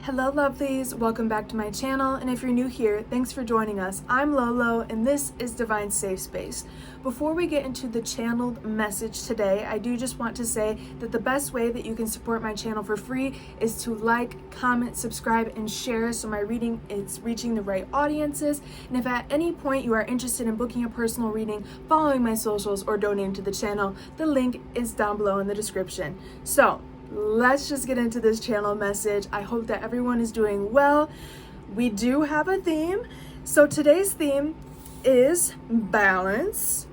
Hello lovelies, welcome back to my channel, and if you're new here, thanks for joining us. I'm Lolo and this is Divine Safe Space. Before we get into the channeled message today, I do just want to say that the best way that you can support my channel for free is to like, comment, subscribe, and share so my reading is reaching the right audiences. And if at any point you are interested in booking a personal reading, following my socials, or donating to the channel, the link is down below in the description. So let's just get into this channel message. I hope that everyone is doing well. We do have a theme. So today's theme is balance.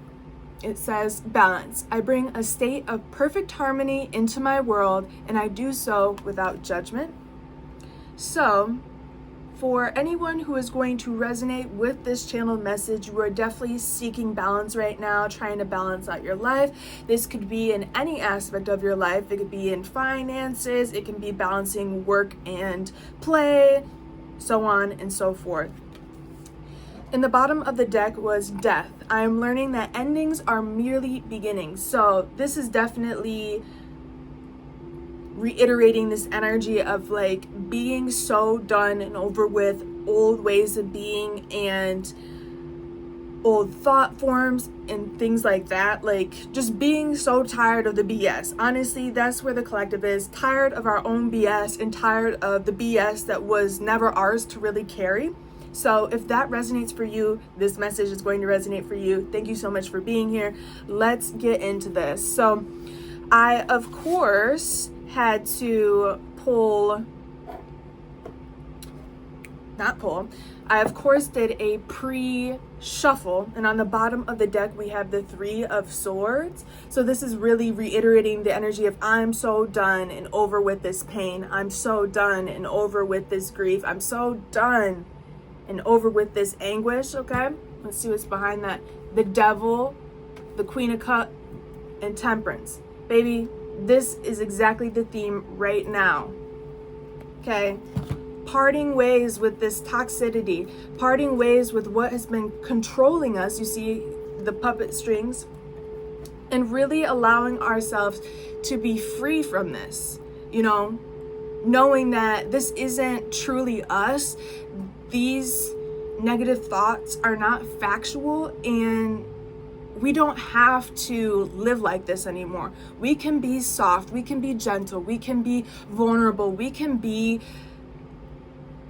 It says balance. I bring a state of perfect harmony into my world, and I do so without judgment. So for anyone who is going to resonate with this channel message, you are definitely seeking balance right now, trying to balance out your life. This could be in any aspect of your life. It could be in finances, it can be balancing work and play, so on and so forth. In the bottom of the deck was death. I am learning that endings are merely beginnings. So this is definitely reiterating this energy of like being so done and over with old ways of being and old thought forms and things like that. Like just being so tired of the BS. Honestly, that's where the collective is. Tired of our own BS and tired of the BS that was never ours to really carry. So if that resonates for you, this message is going to resonate for you. Thank you so much for being here. Let's get into this. So I, of course, had to I of course did a pre-shuffle, and on the bottom of the deck we have the Three of Swords. So this is really reiterating the energy of I'm so done and over with this pain. I'm so done and over with this grief. I'm so done and over with this anguish. Okay, let's see what's behind that. The Devil, the Queen of Cups, and Temperance. Baby, this is exactly the theme right now. Okay, parting ways with this toxicity, parting ways with what has been controlling us. You see the puppet strings, and really allowing ourselves to be free from this, you know, knowing that this isn't truly us. These negative thoughts are not factual, and we don't have to live like this anymore. We can be soft, we can be gentle, we can be vulnerable, we can be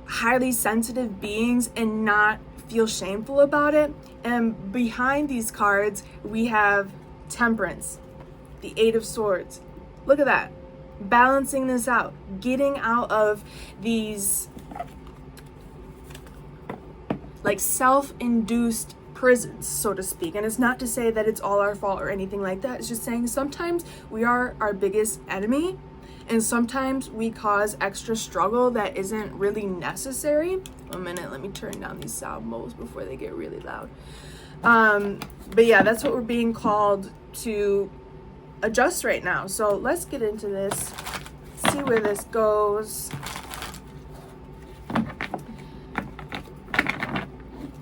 highly sensitive beings and not feel shameful about it. And behind these cards, we have Temperance, the Eight of Swords. Look at that. Balancing this out, getting out of these like self-induced prisons, so to speak. And it's not to say that it's all our fault or anything like that. It's just saying sometimes we are our biggest enemy, and sometimes we cause extra struggle that isn't really necessary. One minute, let me turn down these sound bowls before they get really loud. But yeah, that's what we're being called to adjust right now. So let's get into this, see where this goes.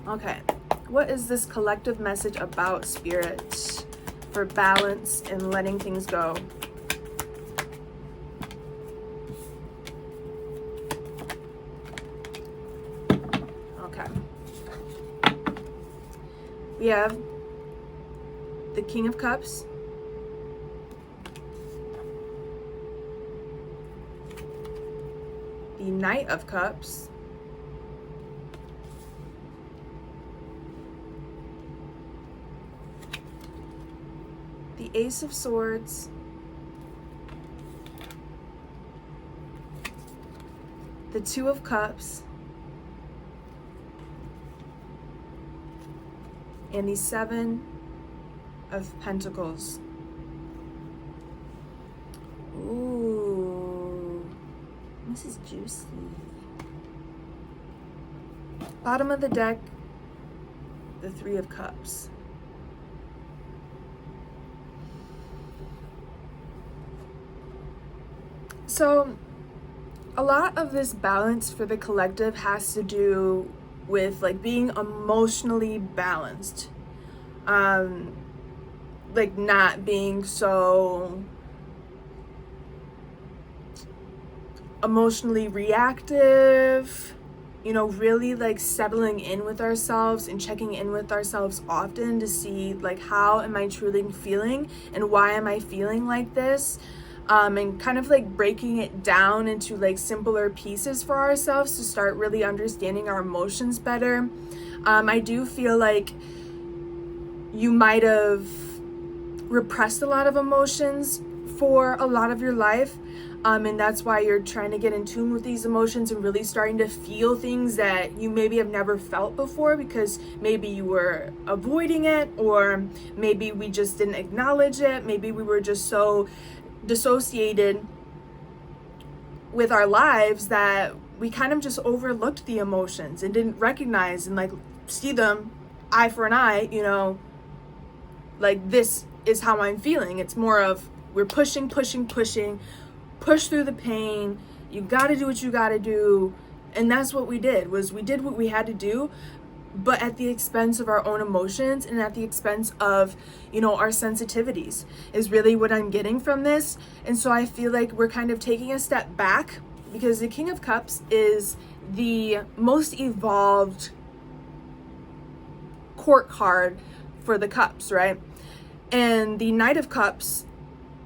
Okay, what is this collective message about, Spirit, for balance and letting things go? Okay. We have the King of Cups, the Knight of Cups, the Ace of Swords, the Two of Cups, and the Seven of Pentacles. Ooh, this is juicy. Bottom of the deck, the Three of Cups. So a lot of this balance for the collective has to do with like being emotionally balanced. Like not being so emotionally reactive, you know, really like settling in with ourselves and checking in with ourselves often to see like, how am I truly feeling and why am I feeling like this? And kind of like breaking it down into like simpler pieces for ourselves to start really understanding our emotions better. I do feel like you might have repressed a lot of emotions for a lot of your life. And that's why you're trying to get in tune with these emotions and really starting to feel things that you maybe have never felt before, because maybe you were avoiding it, or maybe we just didn't acknowledge it. Maybe we were just so dissociated with our lives that we kind of just overlooked the emotions and didn't recognize and like see them eye for an eye, you know, like this is how I'm feeling. It's more of we're pushing, push through the pain. You got to do what you got to do. And that's what we did, was we did what we had to do, but at the expense of our own emotions and at the expense of, you know, our sensitivities is really what I'm getting from this. And so I feel like we're kind of taking a step back, because the King of Cups is the most evolved court card for the cups, right? And the Knight of Cups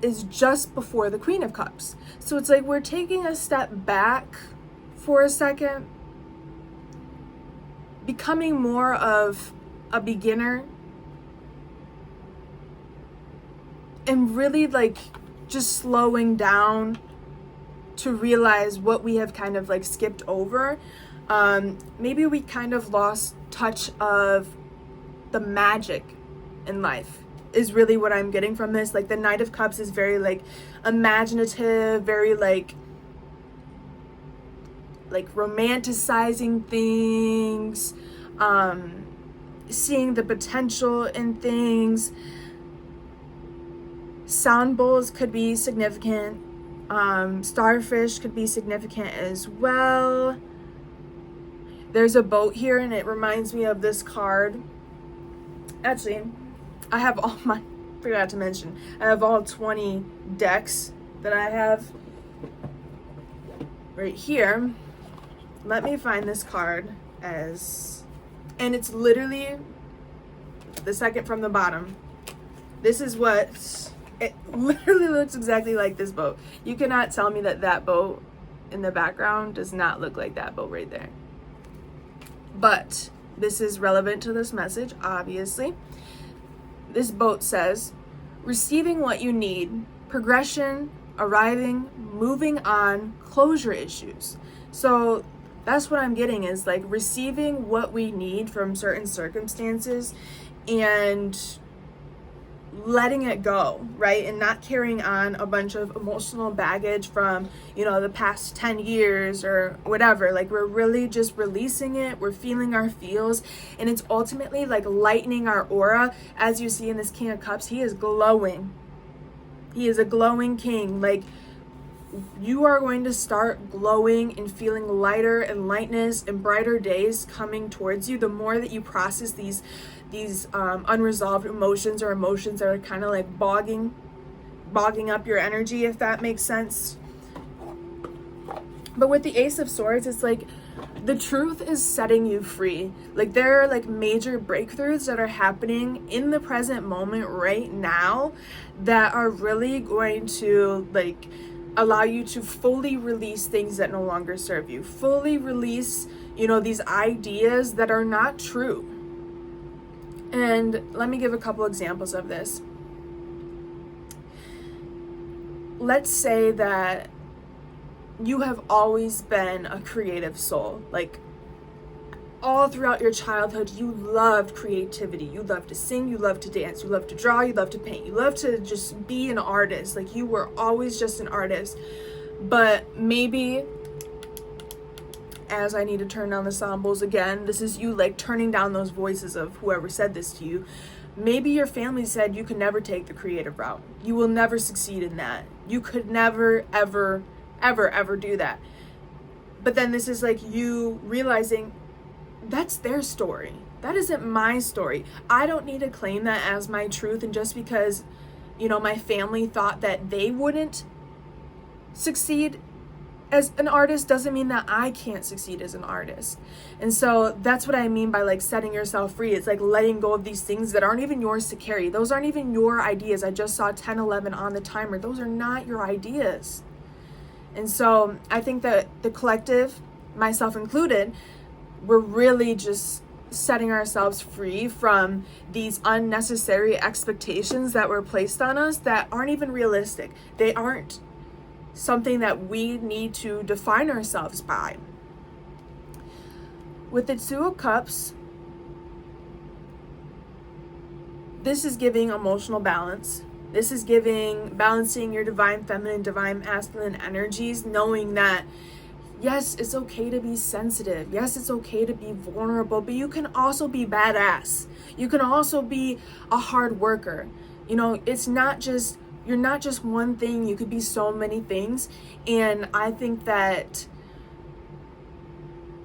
is just before the Queen of Cups. So it's like we're taking a step back for a second, becoming more of a beginner, and really like just slowing down to realize what we have kind of like skipped over. Maybe we kind of lost touch of the magic in life is really what I'm getting from this. Like the Knight of Cups is very like imaginative, very like romanticizing things, seeing the potential in things. Sound bowls could be significant. Starfish could be significant as well. There's a boat here and it reminds me of this card. Actually, I have forgot to mention, I have all 20 decks that I have right here. Let me find this card and it's literally the second from the bottom. This is what, it literally looks exactly like this boat. You cannot tell me that that boat in the background does not look like that boat right there. But this is relevant to this message, obviously. This boat says, receiving what you need, progression, arriving, moving on, closure issues. So that's what I'm getting, is like receiving what we need from certain circumstances and letting it go, right? And not carrying on a bunch of emotional baggage from, you know, the past 10 years or whatever. Like we're really just releasing it. We're feeling our feels, and it's ultimately like lightening our aura. As you see in this King of Cups, he is glowing. He is a glowing king. Like you are going to start glowing and feeling lighter and lightness and brighter days coming towards you the more that you process these unresolved emotions, or emotions that are kind of like bogging up your energy, if that makes sense. But with the Ace of Swords, it's like the truth is setting you free. Like there are like major breakthroughs that are happening in the present moment right now that are really going to like allow you to fully release things that no longer serve you, fully release, you know, these ideas that are not true. And let me give a couple examples of this. Let's say that you have always been a creative soul. Like all throughout your childhood, you loved creativity. You loved to sing, you loved to dance, you loved to draw, you loved to paint, you loved to just be an artist. Like you were always just an artist. But maybe, as I need to turn down the sound bowls again, this is you like turning down those voices of whoever said this to you. Maybe your family said you could never take the creative route. You will never succeed in that. You could never, ever, ever, ever do that. But then this is like you realizing that's their story. That isn't my story. I don't need to claim that as my truth. And just because, you know, my family thought that they wouldn't succeed as an artist doesn't mean that I can't succeed as an artist. And so that's what I mean by like setting yourself free. It's like letting go of these things that aren't even yours to carry. Those aren't even your ideas. I just saw 10:11 on the timer. Those are not your ideas. And so I think that the collective, myself included, we're really just setting ourselves free from these unnecessary expectations that were placed on us that aren't even realistic. They aren't something that we need to define ourselves by. With the Two of Cups, this is giving emotional balance. This is giving balancing your divine feminine, divine masculine energies, knowing that yes, it's okay to be sensitive. Yes, it's okay to be vulnerable, but you can also be badass. You can also be a hard worker. You know, it's not just, you're not just one thing. You could be so many things. And I think that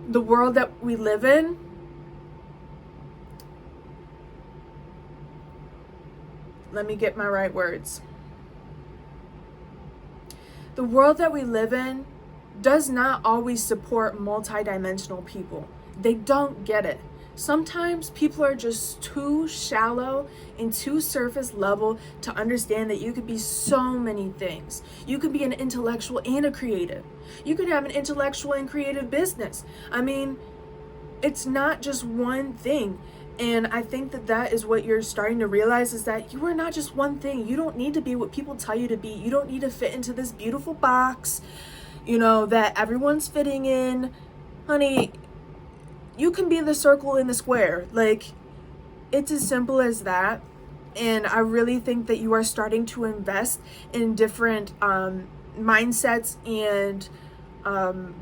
the world that we live in, let me get my right words. The world that we live in does not always support multidimensional people. They don't get it. Sometimes people are just too shallow and too surface level to understand that you could be so many things. You could be an intellectual and a creative. You could have an intellectual and creative business. I mean, it's not just one thing. And I think that that is what you're starting to realize, is that you are not just one thing. You don't need to be what people tell you to be. You don't need to fit into this beautiful box, you know, that everyone's fitting in. Honey, you can be the circle in the square. Like, it's as simple as that. And I really think that you are starting to invest in different mindsets and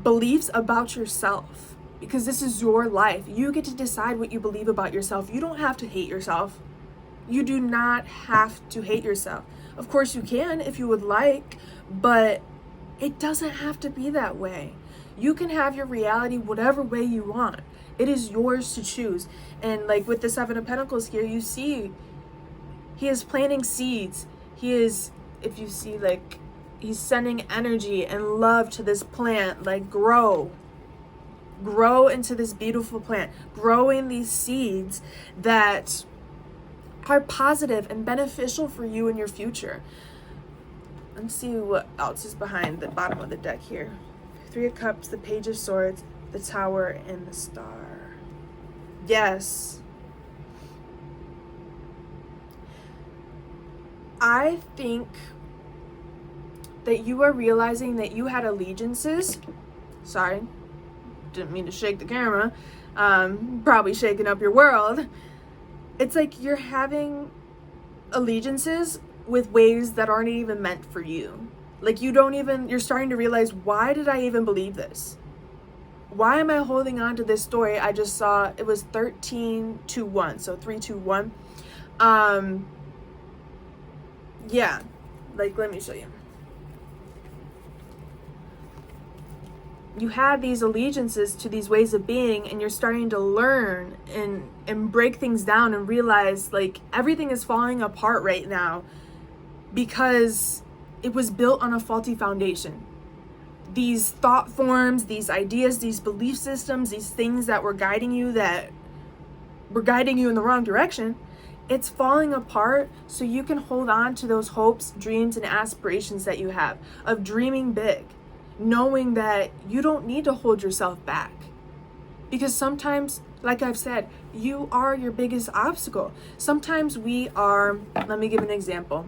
beliefs about yourself, because this is your life. You get to decide what you believe about yourself. You don't have to hate yourself. You do not have to hate yourself. Of course you can if you would like, but it doesn't have to be that way. You can have your reality whatever way you want. It is yours to choose. And like with the Seven of Pentacles here, you see he is planting seeds. He is, if you see, like, he's sending energy and love to this plant. Like, grow into this beautiful plant, growing these seeds that are positive and beneficial for you in your future. Let's see what else is behind the bottom of the deck here. Three of Cups, the Page of Swords, the Tower, and the Star. Yes. I think that you are realizing that you had allegiances. Sorry, didn't mean to shake the camera. Probably shaking up your world. It's like you're having allegiances with ways that aren't even meant for you. Like you're starting to realize, why did I even believe this? Why am I holding on to this story? I just saw it was 13-1, so 3-2-1. Yeah, like, let me show you. You have these allegiances to these ways of being, and you're starting to learn and break things down and realize, like, everything is falling apart right now because it was built on a faulty foundation. These thought forms, these ideas, these belief systems, these things that were guiding you in the wrong direction, it's falling apart so you can hold on to those hopes, dreams, and aspirations that you have of dreaming big, knowing that you don't need to hold yourself back. Because sometimes, like I've said, you are your biggest obstacle. Sometimes we are, let me give an example.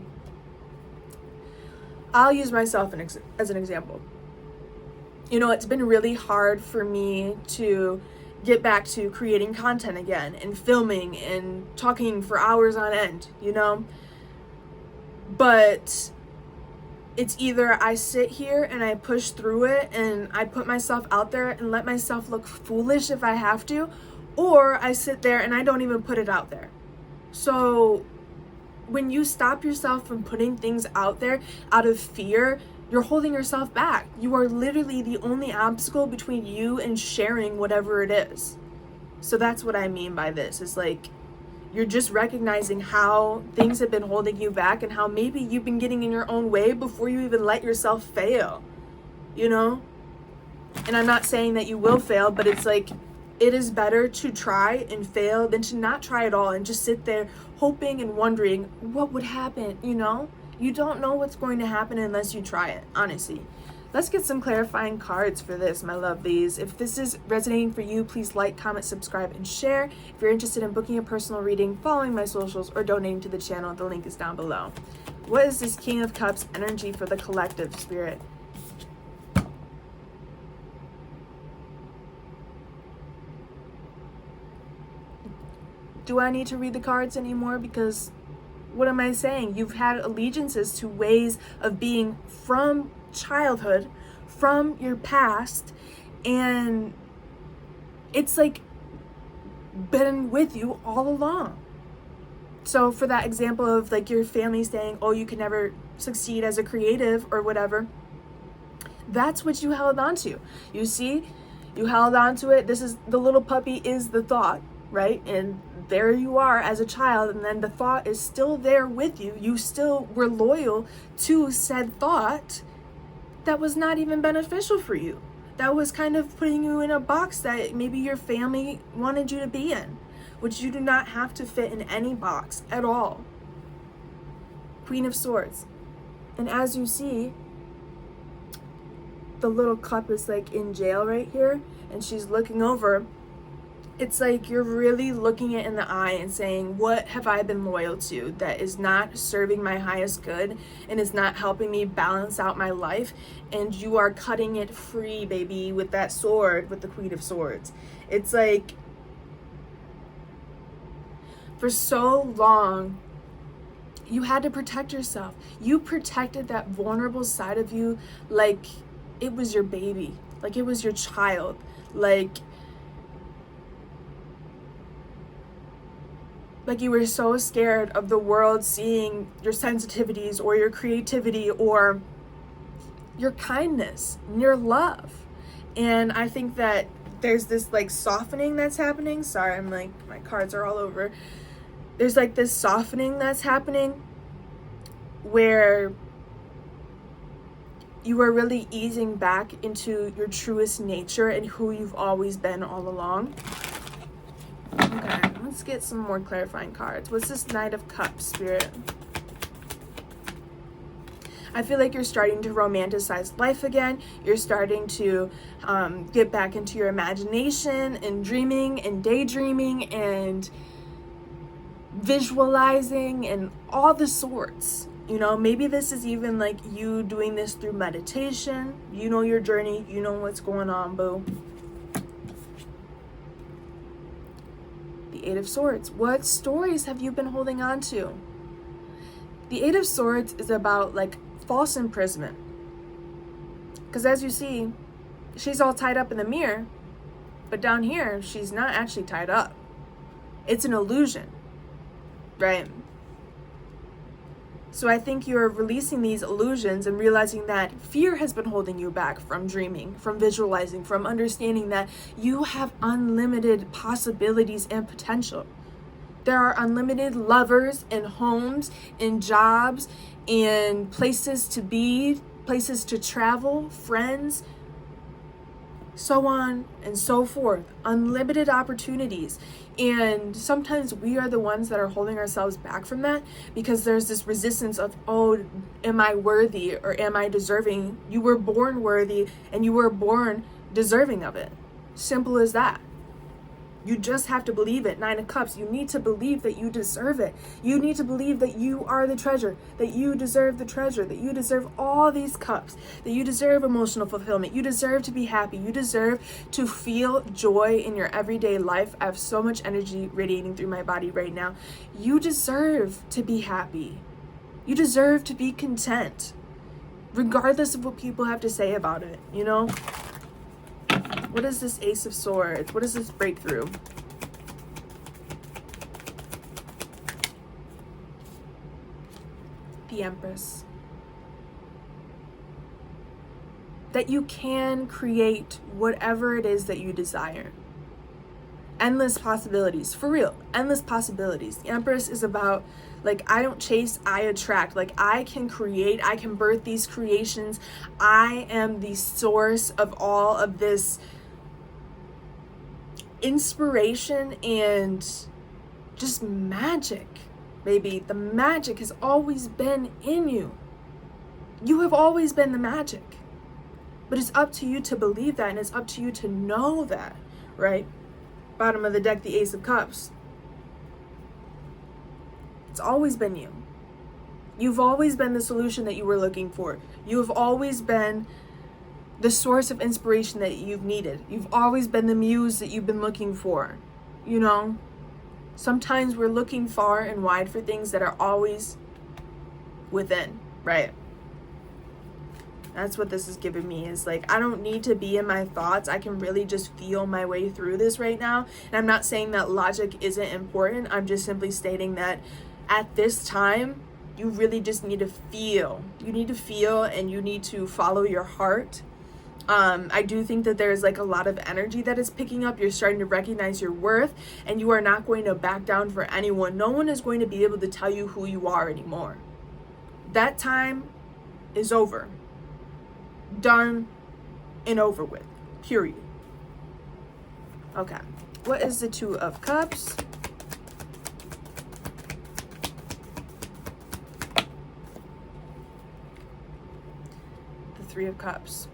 I'll use myself as an example. You know, it's been really hard for me to get back to creating content again and filming and talking for hours on end, you know? But it's either I sit here and I push through it and I put myself out there and let myself look foolish if I have to, or I sit there and I don't even put it out there. So when you stop yourself from putting things out there out of fear, you're holding yourself back. You are literally the only obstacle between you and sharing whatever it is. So that's what I mean by this. Is like, you're just recognizing how things have been holding you back and how maybe you've been getting in your own way before you even let yourself fail, you know? And I'm not saying that you will fail, but it's like, it is better to try and fail than to not try at all and just sit there hoping and wondering what would happen, you know? You don't know what's going to happen unless you try it, honestly. Let's get some clarifying cards for this, my lovelies. If this is resonating for you, please like, comment, subscribe, and share. If you're interested in booking a personal reading, following my socials, or donating to the channel, the link is down below. What is this King of Cups energy for the collective, Spirit? Do I need to read the cards anymore? Because what am I saying? You've had allegiances to ways of being from childhood, from your past, and it's like been with you all along. So for that example of like your family saying, oh, you can never succeed as a creative or whatever, that's what you held on to. You see, you held on to it. This is the little puppy is the thought, right? And there you are as a child, and then the thought is still there with you. You still were loyal to said thought that was not even beneficial for you. That was kind of putting you in a box that maybe your family wanted you to be in, which you do not have to fit in any box at all. Queen of Swords. And as you see, the little cup is like in jail right here, and she's looking over. It's like you're really looking it in the eye and saying, what have I been loyal to that is not serving my highest good and is not helping me balance out my life? And you are cutting it free, baby, with that sword, with the Queen of Swords. It's like, for so long, you had to protect yourself. You protected that vulnerable side of you like it was your baby, like it was your child, like you were so scared of the world seeing your sensitivities or your creativity or your kindness and your love. And I think that there's this like softening that's happening. Sorry, I'm like, my cards are all over. There's like this softening that's happening where you are really easing back into your truest nature and who you've always been all along. Okay, let's get some more clarifying cards. What's this Knight of Cups, Spirit? I feel like you're starting to romanticize life again. You're starting to get back into your imagination and dreaming and daydreaming and visualizing and all the sorts. You know, maybe this is even like you doing this through meditation. You know your journey. You know what's going on, boo. The Eight of Swords. What stories have you been holding on to? The Eight of Swords is about like false imprisonment. Because as you see, she's all tied up in the mirror, but down here, she's not actually tied up. It's an illusion, right? So I think you're releasing these illusions and realizing that fear has been holding you back from dreaming, from visualizing, from understanding that you have unlimited possibilities and potential. There are unlimited lovers and homes and jobs and places to be, places to travel, friends, so on and so forth. Unlimited opportunities. And sometimes we are the ones that are holding ourselves back from that because there's this resistance of, oh, am I worthy or am I deserving? You were born worthy and you were born deserving of it. Simple as that. You just have to believe it. Nine of Cups, you need to believe that you deserve it. You need to believe that you are the treasure, that you deserve the treasure, that you deserve all these cups, that you deserve emotional fulfillment. You deserve to be happy. You deserve to feel joy in your everyday life. I have so much energy radiating through my body right now. You deserve to be happy. You deserve to be content, regardless of what people have to say about it, you know? What is this Ace of Swords? What is this breakthrough? The Empress. That you can create whatever it is that you desire. endless possibilities, for real, endless possibilities. The Empress is about, like, I don't chase, I attract. Like, I can create, I can birth these creations. I am the source of all of this inspiration and just magic, baby. The magic has always been in you. You have always been the magic. But it's up to you to believe that, and it's up to you to know that, right? Bottom of the deck, the Ace of Cups. It's always been you. You've always been the solution that you were looking for. You have always been the source of inspiration that you've needed. You've always been the muse that you've been looking for. You know, sometimes we're looking far and wide for things that are always within, right? That's what this is giving me, is like, I don't need to be in my thoughts. I can really just feel my way through this right now. And I'm not saying that logic isn't important. I'm just simply stating that at this time, you really just need to feel. You need to feel, and you need to follow your heart. I do think that there's like a lot of energy that is picking up. You're starting to recognize your worth, and you are not going to back down for anyone. No one is going to be able to tell you who you are anymore. That time is over. Done and over with. Period. Okay. What is the Two of Cups? The Three of Cups.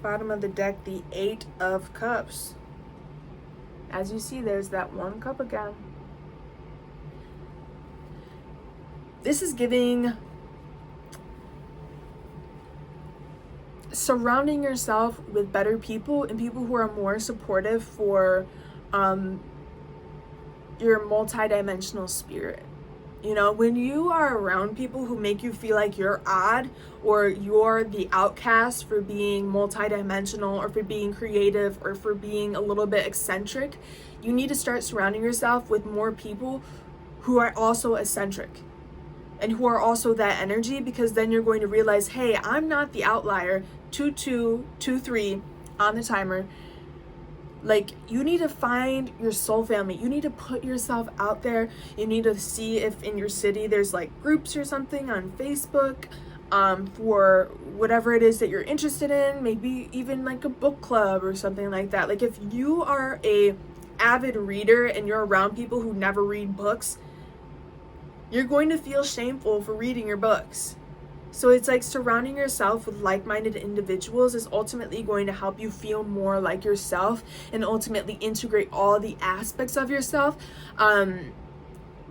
Bottom of the deck, the Eight of Cups. As you see, there's that one cup again. This is giving surrounding yourself with better people and people who are more supportive for your multidimensional spirit. You know, when you are around people who make you feel like you're odd, or you're the outcast for being multidimensional, or for being creative, or for being a little bit eccentric, you need to start surrounding yourself with more people who are also eccentric and who are also that energy, because then you're going to realize, hey, I'm not the outlier. 2-2-2-3 on the timer. Like, you need to find your soul family. You need to put yourself out there. You need to see if in your city there's like groups or something on Facebook for whatever it is that you're interested in. Maybe even like a book club or something like that. Like, if you are a avid reader and you're around people who never read books, you're going to feel shameful for reading your books. So it's like surrounding yourself with like-minded individuals is ultimately going to help you feel more like yourself and ultimately integrate all the aspects of yourself,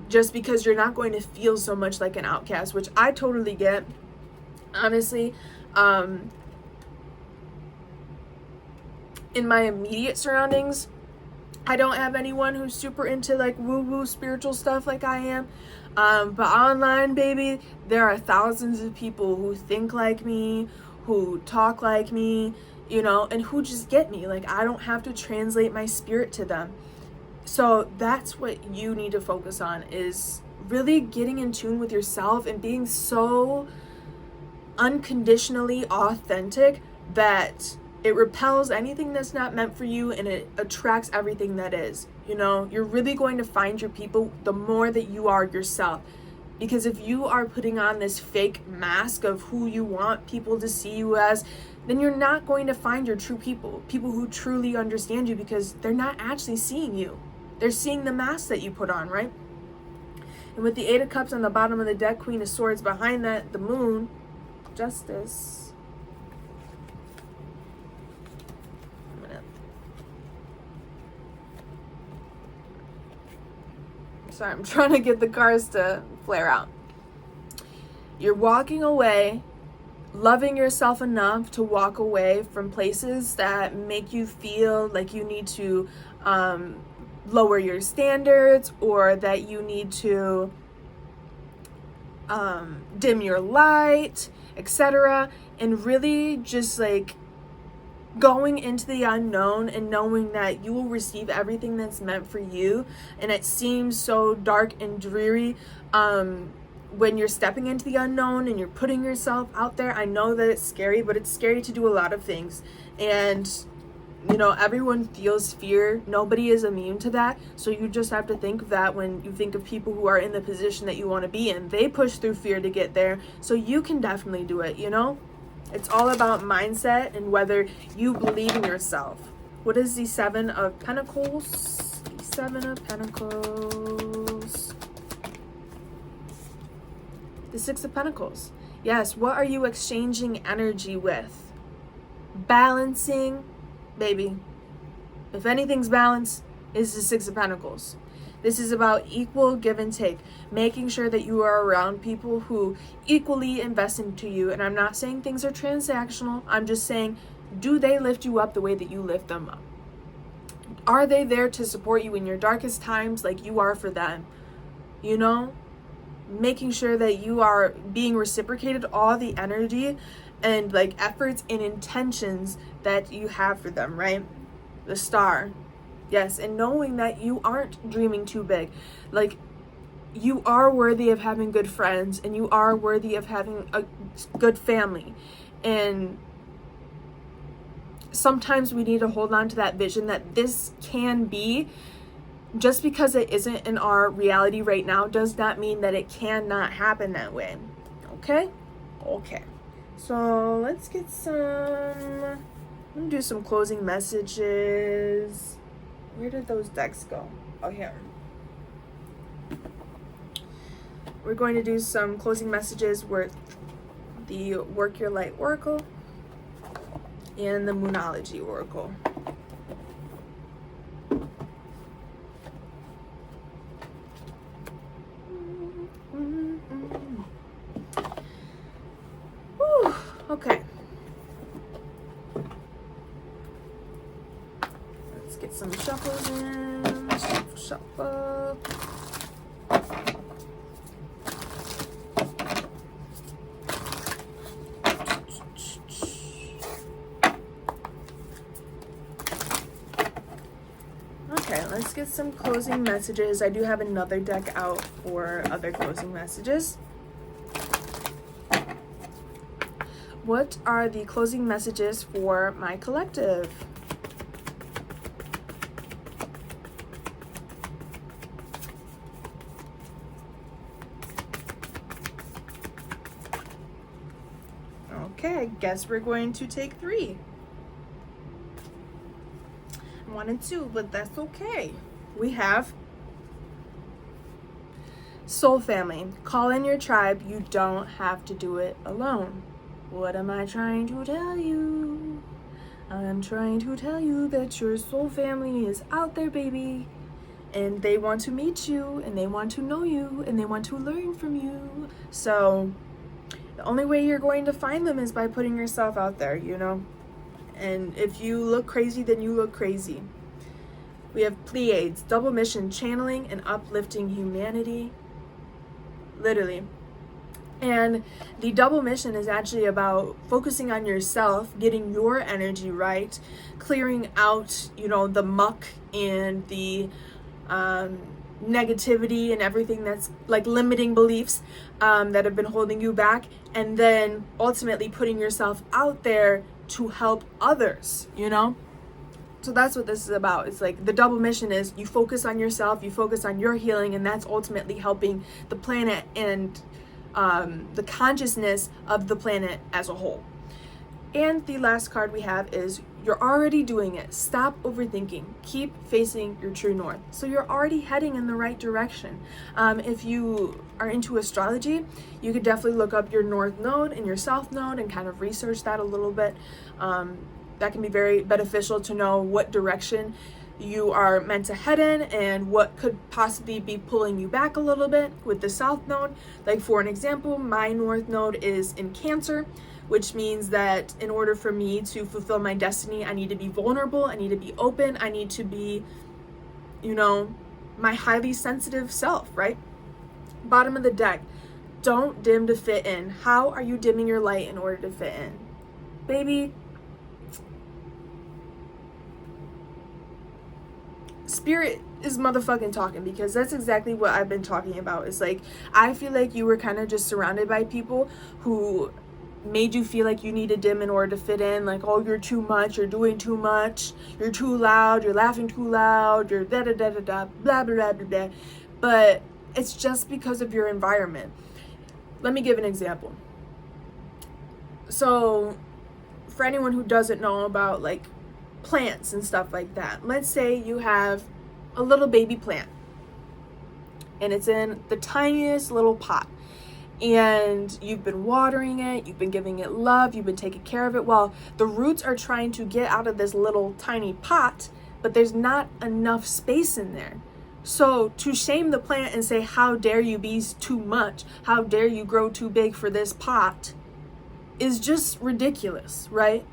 just because you're not going to feel so much like an outcast, which I totally get, honestly. In my immediate surroundings, I don't have anyone who's super into like woo-woo spiritual stuff like I am. But online, baby, there are thousands of people who think like me, who talk like me, you know, and who just get me. Like, I don't have to translate my spirit to them. So that's what you need to focus on, is really getting in tune with yourself and being so unconditionally authentic that it repels anything that's not meant for you and it attracts everything that is. You know, you're really going to find your people the more that you are yourself. Because if you are putting on this fake mask of who you want people to see you as, then you're not going to find your true people who truly understand you, because they're not actually seeing you. They're seeing the mask that you put on, right? And with the Eight of Cups on the bottom of the deck, Queen of Swords behind that, the Moon, Justice. Sorry, I'm trying to get the cards to flare out. You're walking away, loving yourself enough to walk away from places that make you feel like you need to lower your standards, or that you need to dim your light, etc. And really just like going into the unknown and knowing that you will receive everything that's meant for you. And it seems so dark and dreary, when you're stepping into the unknown and you're putting yourself out there, I know that it's scary, but it's scary to do a lot of things. And everyone feels fear. Nobody is immune to that. So you just have to think of that when you think of people who are in the position that you want to be in. They push through fear to get there. So you can definitely do it, It's all about mindset and whether you believe in yourself. What is the Seven of Pentacles? The Seven of Pentacles. The Six of Pentacles. Yes, what are you exchanging energy with? Balancing. Baby, if anything's balanced, it's the Six of Pentacles. This is about equal give and take, making sure that you are around people who equally invest into you. And I'm not saying things are transactional. I'm just saying, do they lift you up the way that you lift them up? Are they there to support you in your darkest times like you are for them? Making sure that you are being reciprocated all the energy and efforts and intentions that you have for them, right? The Star. Yes, and knowing that you aren't dreaming too big. You are worthy of having good friends, and you are worthy of having a good family. And sometimes we need to hold on to that vision that this can be. Just because it isn't in our reality right now does not mean that it cannot happen that way. Okay? So let's get I'm gonna do some closing messages. Where did those decks go? Oh, here. We're going to do some closing messages with the Work Your Light Oracle and the Moonology Oracle. Whew, okay. Let's get some shuffles in. Shuffle. Okay, let's get some closing messages. I do have another deck out for other closing messages. What are the closing messages for my collective? Okay, I guess we're going to take 3. 1 and 2, but that's okay. We have Soul Family. Call in your tribe. You don't have to do it alone. What am I trying to tell you? I'm trying to tell you that your soul family is out there, baby. And they want to meet you, and they want to know you, and they want to learn from you. So the only way you're going to find them is by putting yourself out there, And if you look crazy, then you look crazy. We have Pleiades, double mission, channeling and uplifting humanity. Literally. And the double mission is actually about focusing on yourself, getting your energy right, clearing out, the muck and the negativity and everything that's limiting beliefs that have been holding you back, and then ultimately putting yourself out there to help others, So that's what this is about. It's the double mission is you focus on yourself, you focus on your healing, and that's ultimately helping the planet and the consciousness of the planet as a whole. And the last card we have is you're already doing it. Stop overthinking. Keep facing your true north. So you're already heading in the right direction. If you are into astrology, you could definitely look up your north node and your south node and kind of research that a little bit. That can be very beneficial to know what direction you are meant to head in and what could possibly be pulling you back a little bit with the south node. For an example, my north node is in Cancer, which means that in order for me to fulfill my destiny, I need to be vulnerable, I need to be open, I need to be, my highly sensitive self, right? Bottom of the deck, don't dim to fit in. How are you dimming your light in order to fit in? Baby, Spirit is motherfucking talking, because that's exactly what I've been talking about. It's like, I feel like you were kind of just surrounded by people who made you feel like you need to dim in order to fit in. Like, oh, you're too much, you're doing too much, you're too loud, you're laughing too loud, you're da da da da da, blah blah blah blah blah. But it's just because of your environment. Let me give an example. So for anyone who doesn't know about like plants and stuff like that, let's say you have a little baby plant and it's in the tiniest little pot, and you've been watering it, you've been giving it love, you've been taking care of it. Well, the roots are trying to get out of this little tiny pot, but there's not enough space in there. So to shame the plant and say, how dare you be too much, how dare you grow too big for this pot, is just ridiculous, right?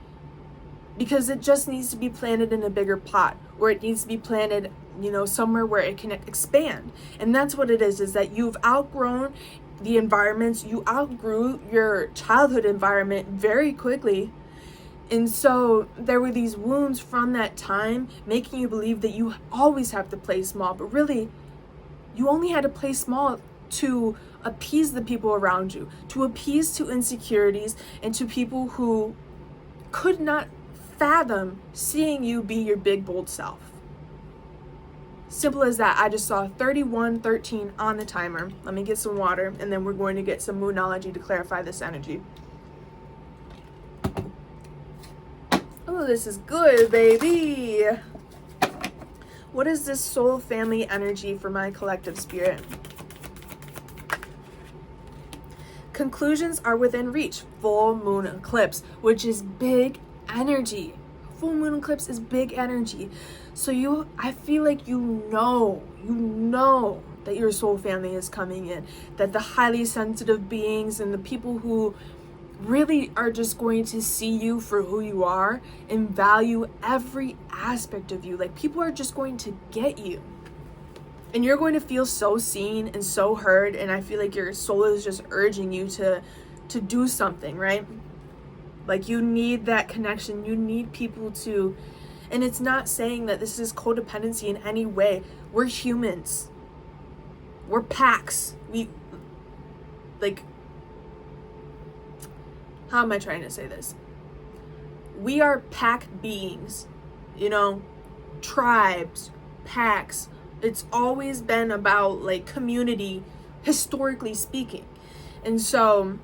Because it just needs to be planted in a bigger pot, or it needs to be planted, you know, somewhere where it can expand. And that's what it is that you've outgrown the environments, you outgrew your childhood environment very quickly. And so there were these wounds from that time making you believe that you always have to play small, but really you only had to play small to appease the people around you, to appease to insecurities and to people who could not fathom seeing you be your big bold self. Simple as that. I just saw 3113 on the timer. Let me get some water, and then we're going to get some moonology to clarify this energy. Oh, this is good, baby. What is this soul family energy for my collective spirit? Conclusions are within reach. Full moon eclipse, which is big energy. Full moon eclipse is big energy. So I feel like you know that your soul family is coming in, that the highly sensitive beings and the people who really are just going to see you for who you are and value every aspect of you. Like, people are just going to get you. And you're going to feel so seen and so heard, and I feel like your soul is just urging you to do something, right? Like, you need that connection. You need people to, and it's not saying that this is codependency in any way. We're humans. We're packs. How am I trying to say this? We are pack beings, you know, tribes, packs. It's always been about like community, historically speaking. And so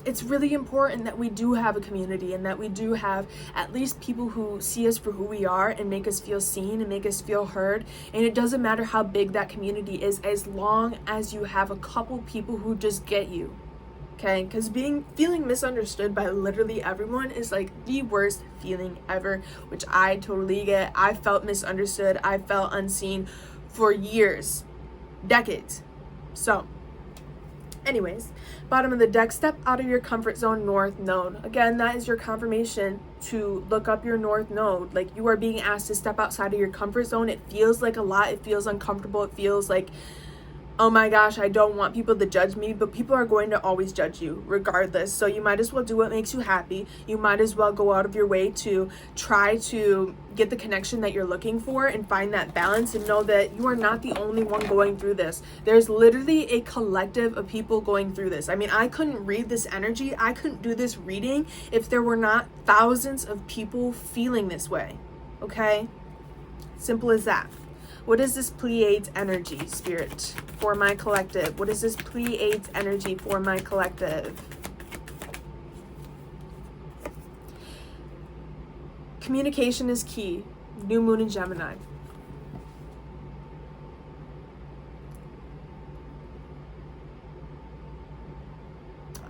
it's really important that we do have a community, and that we do have at least people who see us for who we are and make us feel seen and make us feel heard. And it doesn't matter how big that community is, as long as you have a couple people who just get you. Okay, because feeling misunderstood by literally everyone is like the worst feeling ever, which I totally get. I felt misunderstood. I felt unseen for years, decades. So anyways, bottom of the deck, step out of your comfort zone, north node. Again, that is your confirmation to look up your north node. Like, you are being asked to step outside of your comfort zone. It feels like a lot. It feels uncomfortable. It feels like, oh my gosh, I don't want people to judge me, but people are going to always judge you regardless. So you might as well do what makes you happy. You might as well go out of your way to try to get the connection that you're looking for and find that balance, and know that you are not the only one going through this. There's literally a collective of people going through this. I mean, I couldn't read this energy. I couldn't do this reading if there were not thousands of people feeling this way. Okay? Simple as that. What is this Pleiades energy, spirit, for my collective? What is this Pleiades energy for my collective? Communication is key. New moon in Gemini.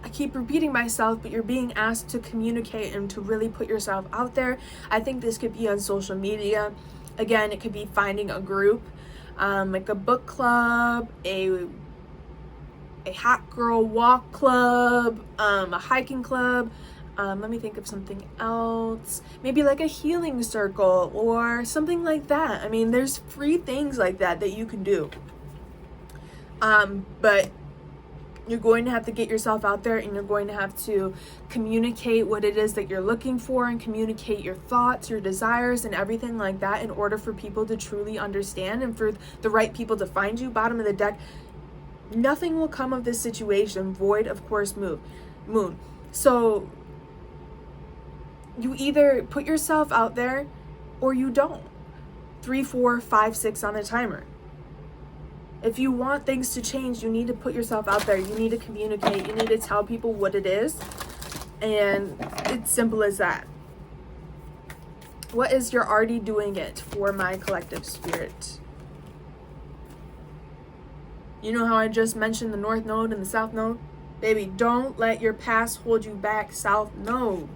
I keep repeating myself, but you're being asked to communicate and to really put yourself out there. I think this could be on social media. Again, it could be finding a group, like a book club, a hot girl walk club, a hiking club. Let me think of something else. Maybe like a healing circle or something like that. I mean, there's free things like that you can do. But You're going to have to get yourself out there, and you're going to have to communicate what it is that you're looking for, and communicate your thoughts, your desires, and everything like that in order for people to truly understand and for the right people to find you. Bottom of the deck, nothing will come of this situation. Void, of course, moon. So you either put yourself out there or you don't. 3, 4, 5, 6 on the timer. If you want things to change, you need to put yourself out there. You need to communicate. You need to tell people what it is. And it's simple as that. What is your already doing it for my collective spirit? You know how I just mentioned the North Node and the South Node? Baby, don't let your past hold you back, South Node.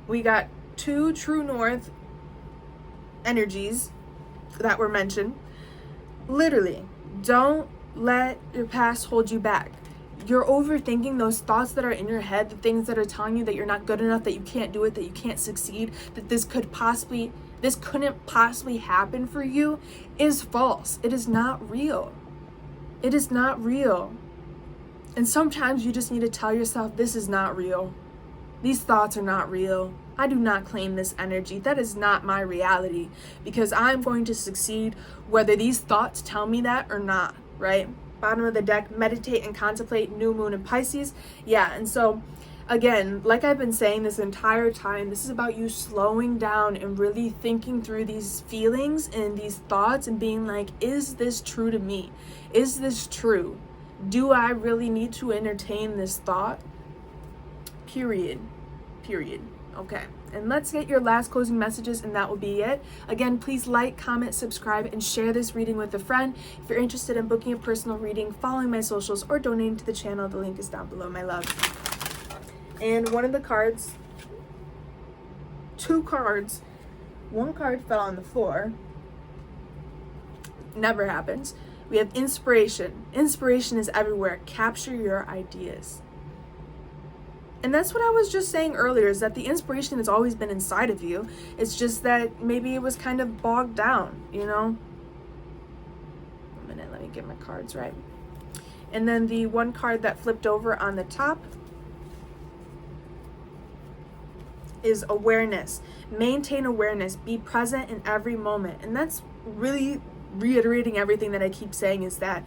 We got 2 true North energies that were mentioned. Literally, don't let your past hold you back. You're overthinking those thoughts that are in your head, the things that are telling you that you're not good enough, that you can't do it, that you can't succeed, that this couldn't possibly happen for you, is false. It is not real. It is not real. And sometimes you just need to tell yourself, this is not real. These thoughts are not real. I do not claim this energy. That is not my reality, because I'm going to succeed whether these thoughts tell me that or not, right? Bottom of the deck, meditate and contemplate, new moon in Pisces. Yeah, and so again, like I've been saying this entire time, this is about you slowing down and really thinking through these feelings and these thoughts and being like, is this true to me? Is this true? Do I really need to entertain this thought? Period. Okay, and let's get your last closing messages, and that will be it. Again, please like, comment, subscribe, and share this reading with a friend. If you're interested in booking a personal reading, following my socials, or donating to the channel, the link is down below, my love. And one of the cards, 2 cards, 1 card fell on the floor. Never happens. We have inspiration. Inspiration is everywhere. Capture your ideas. And that's what I was just saying earlier, is that the inspiration has always been inside of you. It's just that maybe it was kind of bogged down, you know? A minute, let me get my cards right. And then the 1 card that flipped over on the top is awareness. Maintain awareness. Be present in every moment. And that's really reiterating everything that I keep saying, is that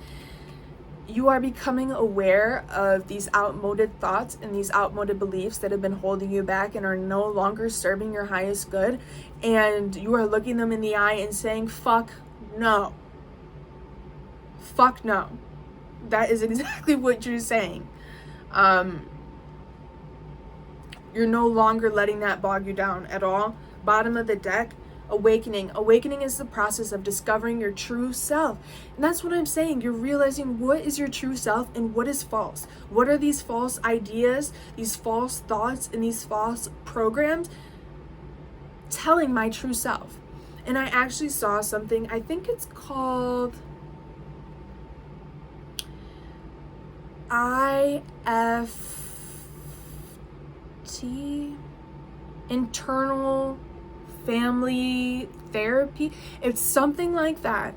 you are becoming aware of these outmoded thoughts and these outmoded beliefs that have been holding you back and are no longer serving your highest good. And you are looking them in the eye and saying, fuck no. Fuck no. That is exactly what you're saying. You're no longer letting that bog you down at all. Bottom of the deck, awakening. Awakening is the process of discovering your true self. And that's what I'm saying. You're realizing what is your true self and what is false. What are these false ideas, these false thoughts, and these false programs telling my true self? And I actually saw something, I think it's called IFT, internal family therapy. It's something like that,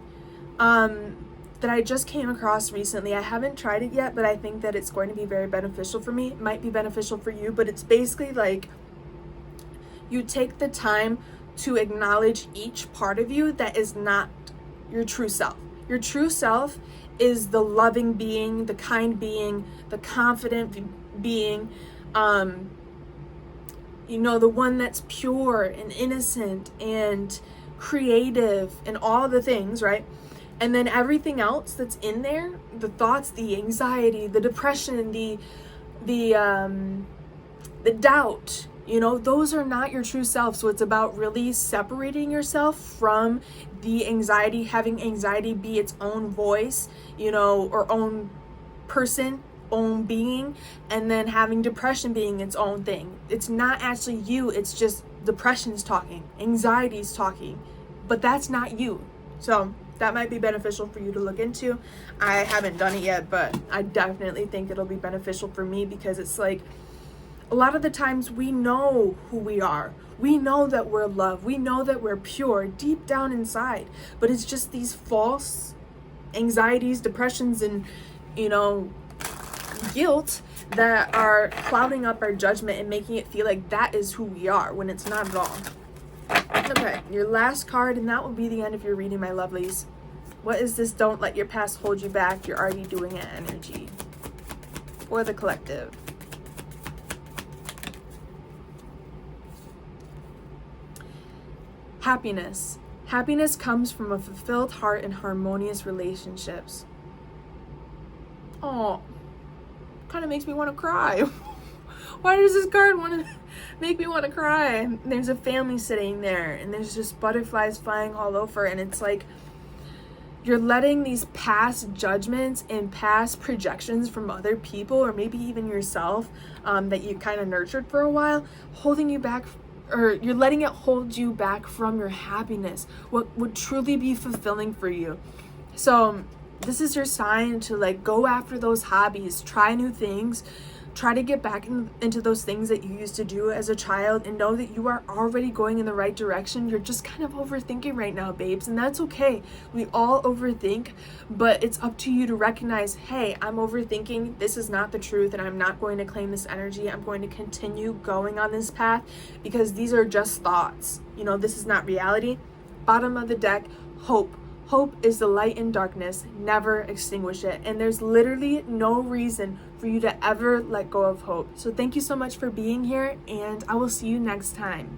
that I just came across recently. I haven't tried it yet, but I think that it's going to be very beneficial for me. It might be beneficial for you, but it's basically like you take the time to acknowledge each part of you that is not your true self. Your true self is the loving being, the kind being, the confident being, you know, the one that's pure and innocent and creative and all the things, right? And then everything else that's in there, the thoughts, the anxiety, the depression, the doubt, you know, those are not your true self. So it's about really separating yourself from the anxiety, having anxiety be its own voice, you know, or own person, own being, and then having depression being its own thing. It's not actually you, it's just depression's talking, anxiety's talking, but that's not you. So that might be beneficial for you to look into. I haven't done it yet, but I definitely think it'll be beneficial for me, because it's like a lot of the times we know who we are. We know that we're loved. We know that we're pure deep down inside, but it's just these false anxieties, depressions, and, you know, guilt that are clouding up our judgment and making it feel like that is who we are when it's not at all. Okay, your last card, and that will be the end of your reading, my lovelies. What is this don't let your past hold you back, you're already doing it energy for the collective? Happiness. Happiness comes from a fulfilled heart and harmonious relationships. Oh, kind of makes me want to cry. Why does this card want to make me want to cry? There's a family sitting there, and there's just butterflies flying all over, and it's like you're letting these past judgments and past projections from other people, or maybe even yourself, that you kind of nurtured for a while, holding you back, or you're letting it hold you back from your happiness, what would truly be fulfilling for you. So this is your sign to like go after those hobbies, try new things, try to get back into those things that you used to do as a child, and know that you are already going in the right direction. You're just kind of overthinking right now, babes, and that's okay. We all overthink, but it's up to you to recognize, hey, I'm overthinking. This is not the truth, and I'm not going to claim this energy. I'm going to continue going on this path because these are just thoughts. You know, this is not reality. Bottom of the deck, hope. Hope is the light in darkness. Never extinguish it. And there's literally no reason for you to ever let go of hope. So thank you so much for being here, and I will see you next time.